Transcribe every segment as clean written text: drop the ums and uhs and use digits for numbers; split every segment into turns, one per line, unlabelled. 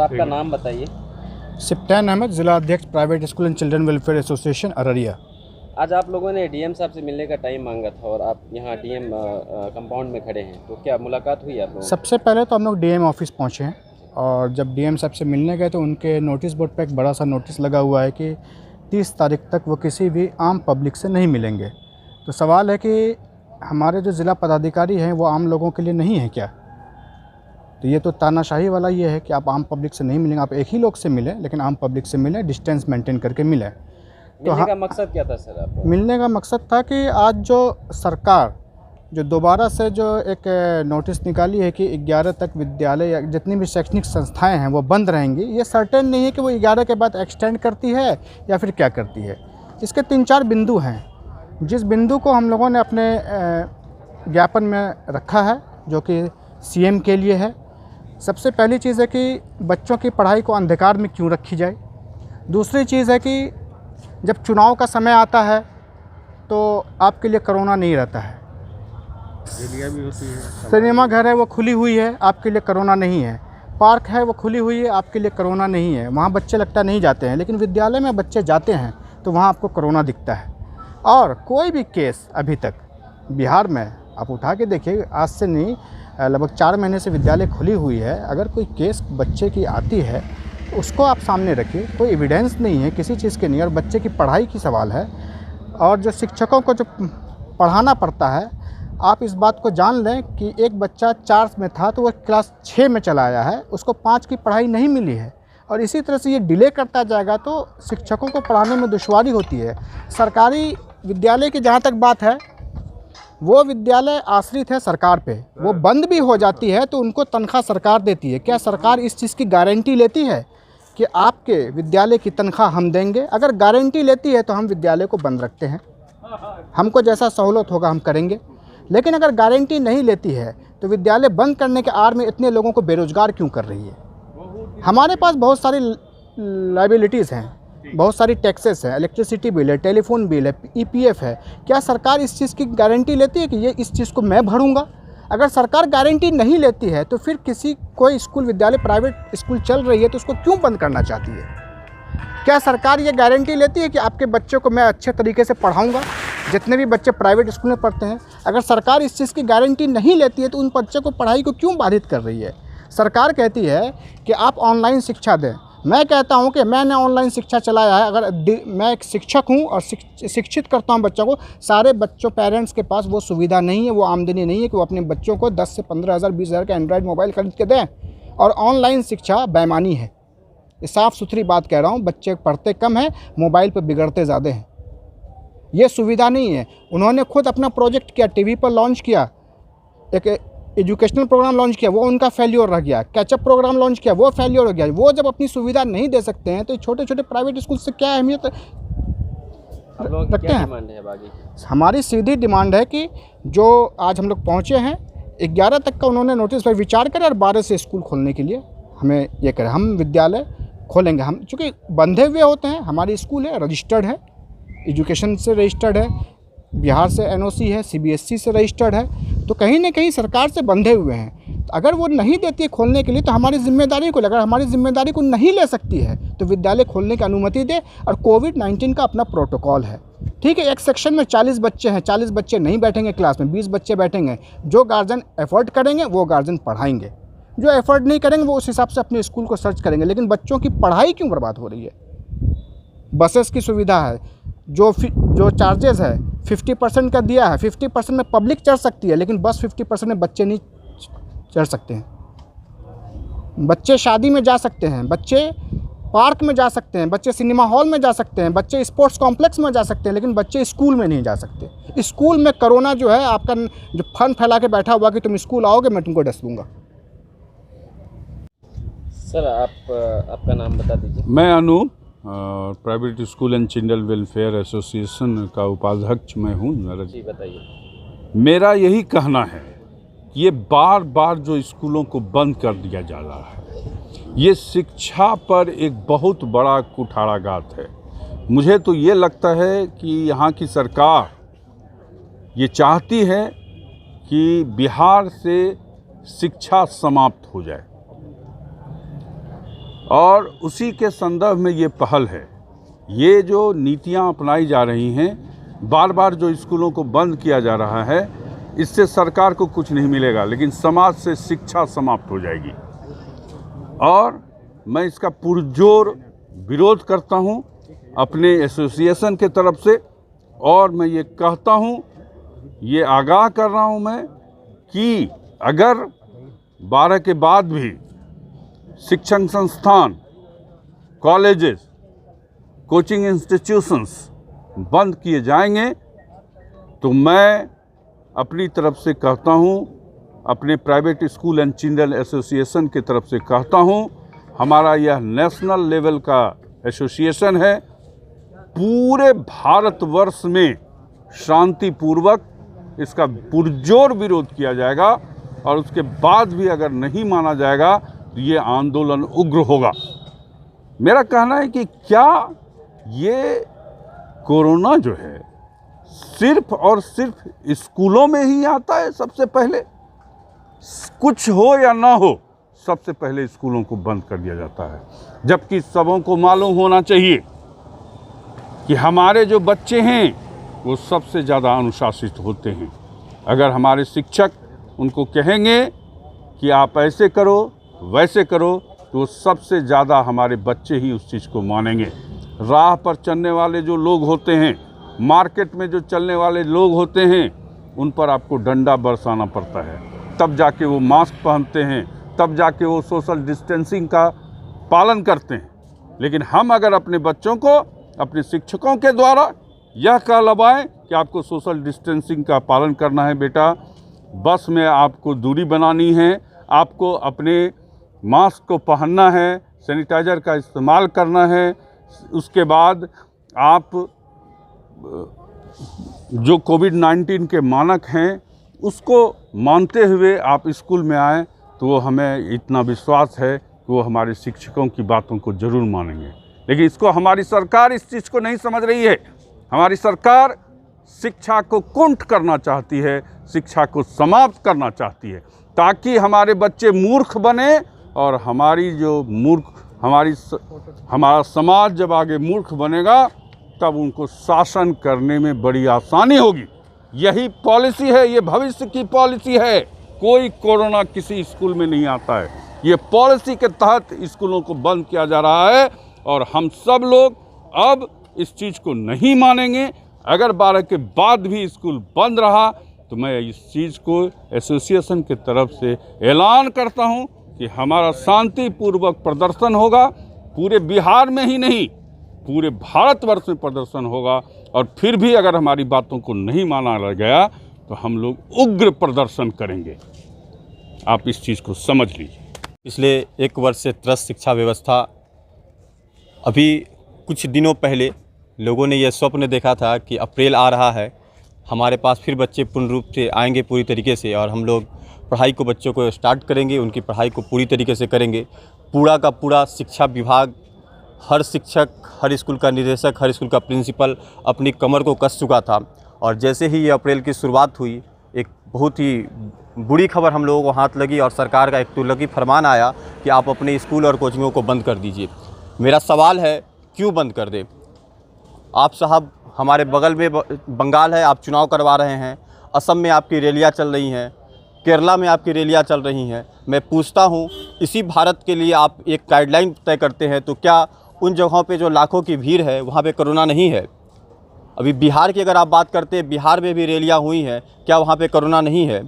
आपका नाम बताइए।
सिप्तान अहमद, जिला अध्यक्ष private school and children welfare association Araria.
आज आप लोगों ने डीएम साहब से मिलने का टाइम मांगा था और आप यहाँ डीएम कंपाउंड में खड़े हैं, तो क्या मुलाकात हुई आप लोगों से?
सबसे पहले तो हम लोग डीएम ऑफिस पहुँचे हैं और जब डीएम साहब से मिलने गए तो उनके नोटिस बोर्ड पर एक बड़ा सा नोटिस लगा हुआ है कि 30 तारीख तक वो किसी भी आम पब्लिक से नहीं मिलेंगे। तो सवाल है कि हमारे जो ज़िला पदाधिकारी हैं वो आम लोगों के लिए नहीं है क्या? तो ये तो तानाशाही वाला ये है कि आप आम पब्लिक से नहीं मिलेंगे, आप एक ही लोग से मिलें लेकिन आम पब्लिक से मिलें, डिस्टेंस मेंटेन करके मिलें।
मिलने का मकसद क्या था सर आपको?
मिलने का मकसद था कि आज जो सरकार जो दोबारा से जो एक नोटिस निकाली है कि 11 तक विद्यालय या जितनी भी शैक्षणिक संस्थाएं हैं वो बंद रहेंगी, ये सर्टेन नहीं है कि वो 11 के बाद एक्सटेंड करती है या फिर क्या करती है। इसके 3-4 बिंदु हैं जिस बिंदु को हम लोगों ने अपने ज्ञापन में रखा है जो कि सीएम के लिए है। सबसे पहली चीज़ है कि बच्चों की पढ़ाई को अंधकार में क्यों रखी जाए। दूसरी चीज़ है कि जब चुनाव का समय आता है तो आपके लिए कोरोना नहीं रहता है,
रैलियाँ भी होती है,
सिनेमा घर है वो खुली हुई है, आपके लिए कोरोना नहीं है, पार्क है वो खुली हुई है, आपके लिए कोरोना नहीं है, वहाँ बच्चे लगता नहीं जाते हैं, लेकिन विद्यालय में बच्चे जाते हैं तो वहाँ आपको कोरोना दिखता है। और कोई भी केस अभी तक बिहार में आप उठा के देखिए, आज से नहीं लगभग 4 महीने से विद्यालय खुली हुई है, अगर कोई केस बच्चे की आती है तो उसको आप सामने रखिए, कोई एविडेंस नहीं है किसी चीज़ के नहीं, और बच्चे की पढ़ाई की सवाल है। और जो शिक्षकों को जो पढ़ाना पड़ता है, आप इस बात को जान लें कि एक बच्चा 4 में था तो वह क्लास 6 में चला आया है, उसको 5 की पढ़ाई नहीं मिली है, और इसी तरह से ये डिले करता जाएगा तो शिक्षकों को पढ़ाने में दुश्वारी होती है। सरकारी विद्यालय की जहाँ तक बात है, वो विद्यालय आश्रित है सरकार पे, वो बंद भी हो जाती है तो उनको तनख्वाह सरकार देती है। क्या सरकार इस चीज़ की गारंटी लेती है कि आपके विद्यालय की तनख्वाह हम देंगे? अगर गारंटी लेती है तो हम विद्यालय को बंद रखते हैं, हमको जैसा सहूलत होगा हम करेंगे। लेकिन अगर गारंटी नहीं लेती है तो विद्यालय बंद करने के आड़ में इतने लोगों को बेरोजगार क्यों कर रही है? हमारे पास बहुत सारी लायबिलिटीज़ हैं, बहुत सारी टैक्सेस हैं, इलेक्ट्रिसिटी बिल है, टेलीफोन बिल है, ईपीएफ है। क्या सरकार इस चीज़ की गारंटी लेती है कि ये इस चीज़ को मैं भरूंगा? अगर सरकार गारंटी नहीं लेती है तो फिर कोई स्कूल विद्यालय प्राइवेट स्कूल चल रही है तो उसको क्यों बंद करना चाहती है? क्या सरकार ये गारंटी लेती है कि आपके बच्चों को मैं अच्छे तरीके से पढ़ाऊंगा, जितने भी बच्चे प्राइवेट स्कूल में पढ़ते हैं? अगर सरकार इस चीज़ की गारंटी नहीं लेती है तो उन बच्चों को पढ़ाई को क्यों बाधित कर रही है? सरकार कहती है कि आप ऑनलाइन शिक्षा दें, मैं कहता हूं कि मैंने ऑनलाइन शिक्षा चलाया है। अगर मैं एक शिक्षक हूं और शिक्षित करता हूं बच्चों को, सारे बच्चों पेरेंट्स के पास वो सुविधा नहीं है, वो आमदनी नहीं है कि वो अपने बच्चों को 10 से 15,000 20,000 का एंड्रॉयड मोबाइल खरीद के दें। और ऑनलाइन शिक्षा बेईमानी है, ये साफ़ सुथरी बात कह रहा हूँ। बच्चे पढ़ते कम हैं, मोबाइल पर बिगड़ते ज़्यादा हैं, ये सुविधा नहीं है। उन्होंने खुद अपना प्रोजेक्ट किया, टीवी पर लॉन्च किया, एक एजुकेशनल प्रोग्राम लॉन्च किया, वो उनका फेल्योर रह गया। कैचअप प्रोग्राम लॉन्च किया, वो फेल्योर हो गया। वो जब अपनी सुविधा नहीं दे सकते हैं तो छोटे छोटे प्राइवेट स्कूल से क्या अहमियत रखते हैं?
डिमांड है बाकी?
हमारी सीधी डिमांड है कि जो आज हम लोग पहुँचे हैं 11 तक का उन्होंने नोटिस पर विचार करें और 12 से स्कूल खोलने के लिए हमें ये करें। हम विद्यालय खोलेंगे, हम चूँकि बंधे हुए होते हैं, हमारी स्कूल है, रजिस्टर्ड है, एजुकेशन से रजिस्टर्ड है, बिहार से एनओसी है, सीबीएसई से रजिस्टर्ड है, तो कहीं ना कहीं सरकार से बंधे हुए हैं। तो अगर वो नहीं देती है खोलने के लिए तो हमारी जिम्मेदारी को, अगर हमारी जिम्मेदारी को नहीं ले सकती है तो विद्यालय खोलने की अनुमति दे। और कोविड-19 का अपना प्रोटोकॉल है, ठीक है। एक सेक्शन में 40 बच्चे हैं, 40 बच्चे नहीं बैठेंगे क्लास में, 20 बच्चे बैठेंगे। जो गार्जियन एफर्ट करेंगे वो गार्जियन पढ़ाएंगे, जो एफर्ट नहीं करेंगे वो उस हिसाब से अपने स्कूल को सर्च करेंगे। लेकिन बच्चों की पढ़ाई क्यों बर्बाद हो रही है? बसेस की सुविधा है, जो चार्जेस है 50% का दिया है, 50% में पब्लिक चढ़ सकती है, लेकिन बस 50% में बच्चे नहीं चढ़ सकते हैं। बच्चे शादी में जा सकते हैं, बच्चे पार्क में जा सकते हैं, बच्चे सिनेमा हॉल में जा सकते हैं, बच्चे स्पोर्ट्स कॉम्प्लेक्स में जा सकते हैं, लेकिन बच्चे स्कूल में नहीं जा सकते। स्कूल में कोरोना जो है आपका जो फन फैला के बैठा हुआ कि तुम स्कूल आओगे मैं तुमको डस दूंगा।
सर आपका नाम बता दीजिए।
मैं Anoop, private school and children welfare association का उपाध्यक्ष मैं हूँ।
जी बताइए।
मेरा यही कहना है कि ये बार बार जो स्कूलों को बंद कर दिया जा रहा है, ये शिक्षा पर एक बहुत बड़ा कुठाराघात है। मुझे तो ये लगता है कि यहाँ की सरकार ये चाहती है कि बिहार से शिक्षा समाप्त हो जाए। और उसी के संदर्भ में ये पहल है। ये जो नीतियां अपनाई जा रही हैं, बार बार जो स्कूलों को बंद किया जा रहा है, इससे सरकार को कुछ नहीं मिलेगा, लेकिन समाज से शिक्षा समाप्त हो जाएगी। और मैं इसका पुरजोर विरोध करता हूं अपने एसोसिएशन के तरफ से, और मैं ये कहता हूं, ये आगाह कर रहा हूं मैं कि अगर 12 के बाद भी शिक्षण संस्थान, कॉलेजेस, कोचिंग इंस्टीट्यूशंस बंद किए जाएंगे तो मैं अपनी तरफ से कहता हूं, अपने private school and children association की तरफ से कहता हूं, हमारा यह नेशनल लेवल का एसोसिएशन है, पूरे भारतवर्ष में शांतिपूर्वक इसका पुरजोर विरोध किया जाएगा, और उसके बाद भी अगर नहीं माना जाएगा तो ये आंदोलन उग्र होगा। मेरा कहना है कि क्या ये कोरोना जो है सिर्फ और सिर्फ स्कूलों में ही आता है? सबसे पहले कुछ हो या ना हो, सबसे पहले स्कूलों को बंद कर दिया जाता है, जबकि सबों को मालूम होना चाहिए कि हमारे जो बच्चे हैं वो सबसे ज़्यादा अनुशासित होते हैं। अगर हमारे शिक्षक उनको कहेंगे कि आप ऐसे करो, वैसे करो, तो सबसे ज़्यादा हमारे बच्चे ही उस चीज़ को मानेंगे। राह पर चलने वाले जो लोग होते हैं, मार्केट में जो चलने वाले लोग होते हैं, उन पर आपको डंडा बरसाना पड़ता है, तब जाके वो मास्क पहनते हैं, तब जाके वो सोशल डिस्टेंसिंग का पालन करते हैं। लेकिन हम अगर अपने बच्चों को अपने शिक्षकों के द्वारा यह कहलवाएं कि आपको सोशल डिस्टेंसिंग का पालन करना है बेटा, बस में आपको दूरी बनानी है, आपको अपने मास्क को पहनना है, सैनिटाइज़र का इस्तेमाल करना है, उसके बाद आप जो कोविड-19 के मानक हैं उसको मानते हुए आप स्कूल में आएँ, तो वो हमें इतना विश्वास है कि वो हमारे शिक्षकों की बातों को ज़रूर मानेंगे। लेकिन इसको हमारी सरकार इस चीज़ को नहीं समझ रही है। हमारी सरकार शिक्षा को कुंठ करना चाहती है, शिक्षा को समाप्त करना चाहती है, ताकि हमारे बच्चे मूर्ख बने, और हमारा समाज जब आगे मूर्ख बनेगा तब उनको शासन करने में बड़ी आसानी होगी। यही पॉलिसी है, ये भविष्य की पॉलिसी है। कोई कोरोना किसी स्कूल में नहीं आता है, ये पॉलिसी के तहत स्कूलों को बंद किया जा रहा है, और हम सब लोग अब इस चीज़ को नहीं मानेंगे। अगर 12 के बाद भी स्कूल बंद रहा तो मैं इस चीज़ को एसोसिएशन की तरफ से ऐलान करता हूं कि हमारा शांतिपूर्वक प्रदर्शन होगा। पूरे बिहार में ही नहीं, पूरे भारतवर्ष में प्रदर्शन होगा, और फिर भी अगर हमारी बातों को नहीं माना गया तो हम लोग उग्र प्रदर्शन करेंगे। आप इस चीज़ को समझ लीजिए।
पिछले 1 वर्ष से त्रस्त शिक्षा व्यवस्था, अभी कुछ दिनों पहले लोगों ने यह स्वप्न देखा था कि अप्रैल आ रहा है, हमारे पास फिर बच्चे पूर्ण रूप से आएंगे पूरी तरीके से, और हम लोग पढ़ाई को बच्चों को स्टार्ट करेंगे, उनकी पढ़ाई को पूरी तरीके से करेंगे। पूरा का पूरा शिक्षा विभाग, हर शिक्षक, हर स्कूल का निदेशक, हर स्कूल का प्रिंसिपल अपनी कमर को कस चुका था। और जैसे ही ये अप्रैल की शुरुआत हुई, एक बहुत ही बुरी खबर हम लोगों को हाथ लगी, और सरकार का एक तुगलकी फरमान आया कि आप अपने स्कूल और कोचिंगों को बंद कर दीजिए। मेरा सवाल है, क्यों बंद कर दे? आप साहब, हमारे बगल में बंगाल है, आप चुनाव करवा रहे हैं, असम में आपकी रैलियाँ चल रही हैं, केरला में आपकी रैलियाँ चल रही हैं। मैं पूछता हूँ, इसी भारत के लिए आप एक गाइडलाइन तय करते हैं, तो क्या उन जगहों पे जो लाखों की भीड़ है वहाँ पे कोरोना नहीं है? अभी बिहार की अगर आप बात करते हैं, बिहार में भी रैलियाँ हुई हैं, क्या वहाँ पे कोरोना नहीं है?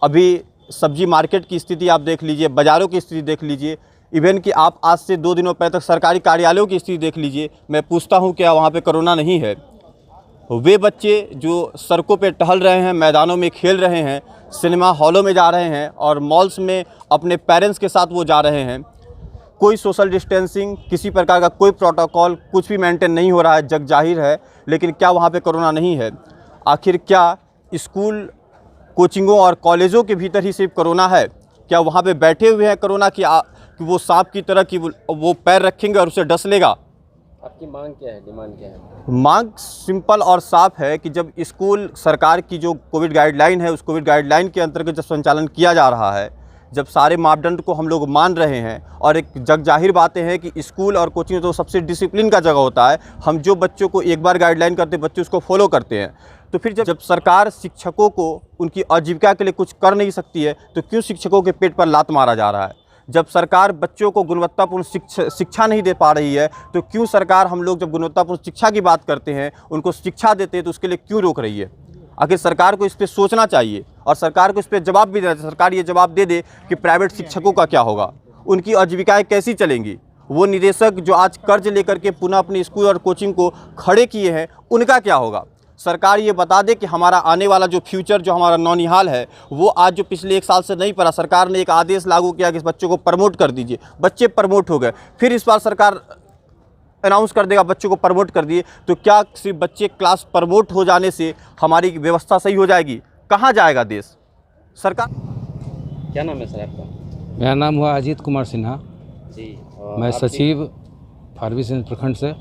अभी सब्जी मार्केट की स्थिति आप देख लीजिए, बाज़ारों की स्थिति देख लीजिए, इवन कि आप आज से 2 दिनों पहले तक सरकारी कार्यालयों की स्थिति देख लीजिए। मैं पूछता हूँ, क्या वहाँ पे कोरोना नहीं है? वे बच्चे जो सड़कों पे टहल रहे हैं, मैदानों में खेल रहे हैं, सिनेमा हॉलों में जा रहे हैं, और मॉल्स में अपने पेरेंट्स के साथ वो जा रहे हैं, कोई सोशल डिस्टेंसिंग, किसी प्रकार का कोई प्रोटोकॉल, कुछ भी मेंटेन नहीं हो रहा है, जग जाहिर है। लेकिन क्या वहाँ पे कोरोना नहीं है? आखिर क्या स्कूल, कोचिंगों और कॉलेजों के भीतर ही सिर्फ कोरोना है? क्या वहाँ पे बैठे हुए हैं कोरोना कि वो सांप की तरह कि वो पैर रखेंगे और उसे डस लेगा?
आपकी मांग क्या है, डिमांड क्या है?
मांग सिंपल और साफ है कि जब स्कूल, सरकार की जो कोविड गाइडलाइन है, उस कोविड गाइडलाइन के अंतर्गत जब संचालन किया जा रहा है, जब सारे मापदंड को हम लोग मान रहे हैं और एक जग जाहिर बातें हैं कि स्कूल और कोचिंग तो सबसे डिसिप्लिन का जगह होता है, हम जो बच्चों को एक बार गाइडलाइन करते हैं बच्चे उसको फॉलो करते हैं, तो फिर जब सरकार शिक्षकों को उनकी आजीविका के लिए कुछ कर नहीं सकती है तो क्यों शिक्षकों के पेट पर लात मारा जा रहा है? जब सरकार बच्चों को गुणवत्तापूर्ण शिक्षा नहीं दे पा रही है तो क्यों सरकार, हम लोग जब गुणवत्तापूर्ण शिक्षा की बात करते हैं, उनको शिक्षा देते हैं तो उसके लिए क्यों रोक रही है? आखिर सरकार को इस पर सोचना चाहिए और सरकार को इस पर जवाब भी देना चाहिए। सरकार ये जवाब दे दे कि प्राइवेट शिक्षकों का क्या होगा, उनकी आजीविकाएँ कैसी चलेंगी, वो निदेशक जो आज कर्ज लेकर के पुनः अपने स्कूल और कोचिंग को खड़े किए हैं उनका क्या होगा? सरकार ये बता दे कि हमारा आने वाला जो फ्यूचर, जो हमारा नौनिहाल है, वो आज जो पिछले 1 साल से नहीं पढ़ा, सरकार ने एक आदेश लागू किया कि इस बच्चों को प्रमोट कर दीजिए, बच्चे प्रमोट हो गए, फिर इस बार सरकार अनाउंस कर देगा बच्चों को प्रमोट कर दिए, तो क्या सिर्फ बच्चे क्लास प्रमोट हो जाने से हमारी व्यवस्था सही हो जाएगी? कहाँ जाएगा देश? सरकार।
क्या नाम है सर आपका?
मेरा नाम हुआ अजीत कुमार सिन्हा।
जी।
मैं सचिव फारबिसगंज प्रखंड से।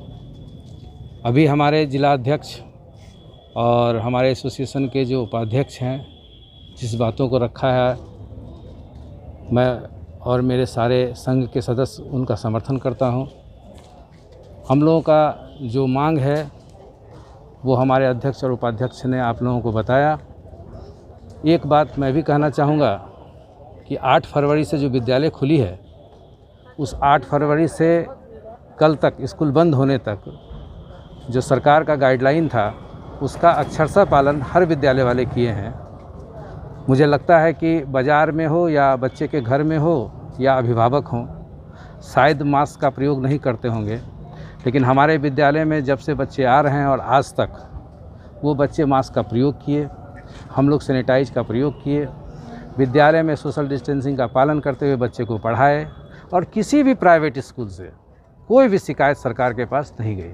अभी हमारे जिला अध्यक्ष और हमारे एसोसिएशन के जो उपाध्यक्ष हैं, जिस बातों को रखा है, मैं और मेरे सारे संघ के सदस्य उनका समर्थन करता हूं। हम लोगों का जो मांग है वो हमारे अध्यक्ष और उपाध्यक्ष ने आप लोगों को बताया। एक बात मैं भी कहना चाहूँगा कि 8 फरवरी से जो विद्यालय खुली है, उस 8 फरवरी से कल तक स्कूल बंद होने तक जो सरकार का गाइडलाइन था उसका अक्षरशः पालन हर विद्यालय वाले किए हैं। मुझे लगता है कि बाज़ार में हो या बच्चे के घर में हो या अभिभावक हों, शायद मास्क का प्रयोग नहीं करते होंगे, लेकिन हमारे विद्यालय में जब से बच्चे आ रहे हैं और आज तक वो बच्चे मास्क का प्रयोग किए, हम लोग सैनिटाइज का प्रयोग किए, विद्यालय में सोशल डिस्टेंसिंग का पालन करते हुए बच्चे को पढ़ाए और किसी भी प्राइवेट स्कूल से कोई भी शिकायत सरकार के पास नहीं गई।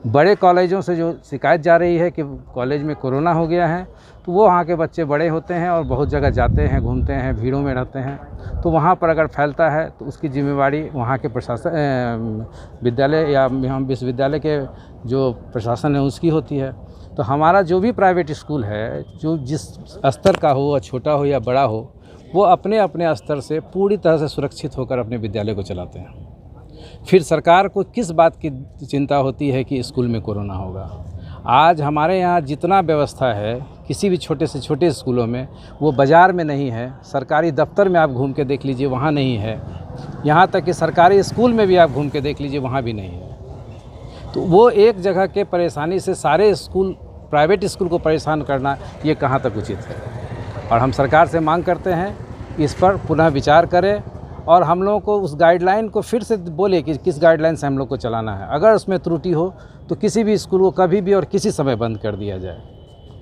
बड़े कॉलेजों से जो शिकायत जा रही है कि कॉलेज में कोरोना हो गया है, तो वो वहाँ के बच्चे बड़े होते हैं और बहुत जगह जाते हैं, घूमते हैं, भीड़ों में रहते हैं, तो वहाँ पर अगर फैलता है तो उसकी जिम्मेवारी वहाँ के प्रशासन, विद्यालय या हम विश्वविद्यालय के जो प्रशासन है उसकी होती है। तो हमारा जो भी प्राइवेट स्कूल है, जो जिस स्तर का हो, छोटा हो या बड़ा हो, वो अपने अपने स्तर से पूरी तरह से सुरक्षित होकर अपने विद्यालय को चलाते हैं। फिर सरकार को किस बात की चिंता होती है कि स्कूल में कोरोना होगा? आज हमारे यहाँ जितना व्यवस्था है किसी भी छोटे से छोटे स्कूलों में, वो बाज़ार में नहीं है। सरकारी दफ्तर में आप घूम के देख लीजिए, वहाँ नहीं है। यहाँ तक कि सरकारी स्कूल में भी आप घूम के देख लीजिए, वहाँ भी नहीं है। तो वो एक जगह के परेशानी से सारे स्कूल, प्राइवेट स्कूल को परेशान करना, ये कहाँ तक उचित है? और हम सरकार से मांग करते हैं इस पर पुनः विचार करें और हम लोगों को उस गाइडलाइन को फिर से बोले कि किस गाइडलाइन से हम लोग को चलाना है। अगर उसमें त्रुटि हो तो किसी भी स्कूल को कभी भी और किसी समय बंद कर दिया जाए।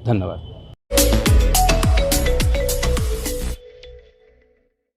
धन्यवाद।